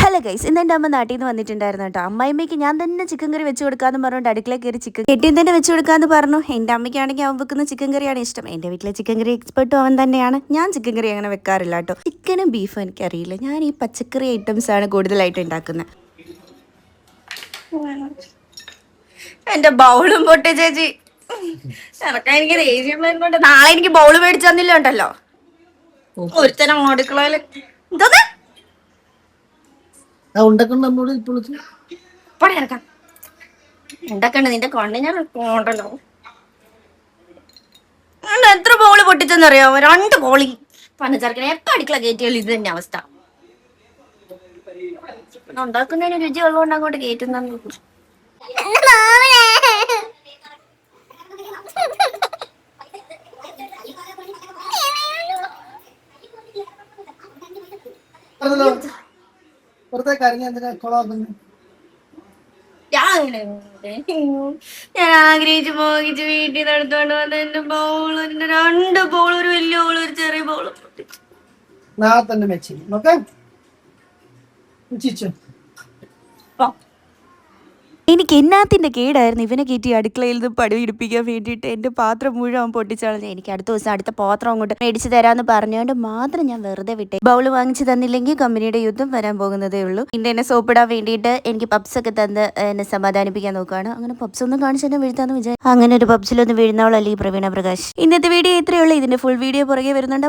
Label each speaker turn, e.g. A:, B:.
A: Hello guys, ഇന്ന് എൻ്റെ അമ്മ നാട്ടിൽ നിന്ന് വന്നിട്ടുണ്ടായിരുന്നു കേട്ടോ. അമ്മായിമ്മയ്ക്ക് ഞാൻ തന്നെ ചിക്കൻ കറി വെച്ച് കൊടുക്കാമെന്ന് പറഞ്ഞുകൊണ്ട് അടുക്കളയിൽ കയറി ചിക്കൻ കെട്ടിയും തന്നെ വെച്ച് കൊടുക്കാമെന്ന് പറഞ്ഞു. എൻ്റെ അമ്മയ്ക്കാണെങ്കിൽ അവൻ വെക്കുന്ന ചിക്കൻ കറിയാണ് ഇഷ്ടം. എൻ്റെ വീട്ടിലെ ചിക്കൻ കറി എക്സ്പെർട്ടും അവൻ തന്നെയാണ്. ഞാൻ ചിക്കൻ കറി അങ്ങനെ വെക്കാറില്ല കേട്ടോ. ചിക്കനും ബീഫും എനിക്കറിയില്ല. ഞാൻ ഈ പച്ചക്കറി ഐറ്റംസ് ആണ് കൂടുതലായിട്ട് ഉണ്ടാക്കുന്നത്. എൻ്റെ ബൗളും പൊട്ടി ചേച്ചി ഇറക്കാൻ എനിക്ക് ദേഷ്യം വരുന്നുണ്ട്. നാളെ എനിക്ക് ബൗള് മേടിച്ചു തന്നില്ല ഉണ്ടല്ലോ ഒരുത്തരം അടുക്കളയില് എന്തോന്ന് ഉണ്ടാക്കണ്ട നിന്റെ കണ്ണു ഞാൻ പോണ്ടല്ലോ. എത്ര ബോള് പൊട്ടിച്ചെന്നറിയാമോ? 2 ബോളി പഞ്ചസാരക്കിനെ എപ്പോ അടുക്കള കയറ്റിയാലും ഇത് തന്നെ അവസ്ഥ. ഉണ്ടാക്കുന്നതിന് രുചി ഉള്ളതുകൊണ്ട് അങ്ങോട്ട് കയറ്റുന്ന ഞാൻ ആഗ്രഹിച്ച് മോഹിച്ച് വീട്ടിൽ നിന്ന് എടുത്തോണ്ട് വന്ന എന്റെ ബൗള്, 2 ബോൾ, ഒരു വലിയ ബോൾ, ഒരു ചെറിയ ബോള് പൊട്ടിച്ചു. എനിക്ക് എന്നാത്തിന്റെ കേടായിരുന്നു ഇവനെ കയറ്റി അടുക്കളയിൽ നിന്ന് പടിപിടിപ്പിക്കാൻ വേണ്ടിയിട്ട് എൻ്റെ പാത്രം മുഴുവൻ പൊട്ടിച്ചളഞ്ഞു. എനിക്ക് അടുത്ത ദിവസം അടുത്ത പാത്രം അങ്ങോട്ട് മേടിച്ച് തരാമെന്ന് പറഞ്ഞുകൊണ്ട് മാത്രം ഞാൻ വെറുതെ വിട്ടേ. ബൗള് വാങ്ങിച്ചു തന്നില്ലെങ്കിൽ കമ്പനിയുടെ യുദ്ധം വരാൻ പോകുന്നതേ ഉള്ളൂ. പിന്നെ എന്നെ സോപ്പിടാൻ വേണ്ടിയിട്ട് എനിക്ക് പപ്സ് ഒക്കെ തന്ന് എന്നെ സമാധാനിപ്പിക്കാൻ നോക്കുകയാണ്. അങ്ങനെ പപ്സ് ഒന്നും കാണിച്ച് എന്നെ വീഴ്ത്താന്ന് വിചാരിച്ചു. അങ്ങനെ ഒരു പപ്സിലൊന്നും വീഴുന്നവളല്ലേ ഈ പ്രവീണ പ്രകാശ്. ഇന്നത്തെ വീഡിയോ ഇത്രയേ ഉള്ളൂ. ഇതിന്റെ ഫുൾ വീഡിയോ പുറകെ വരുന്നുണ്ട്.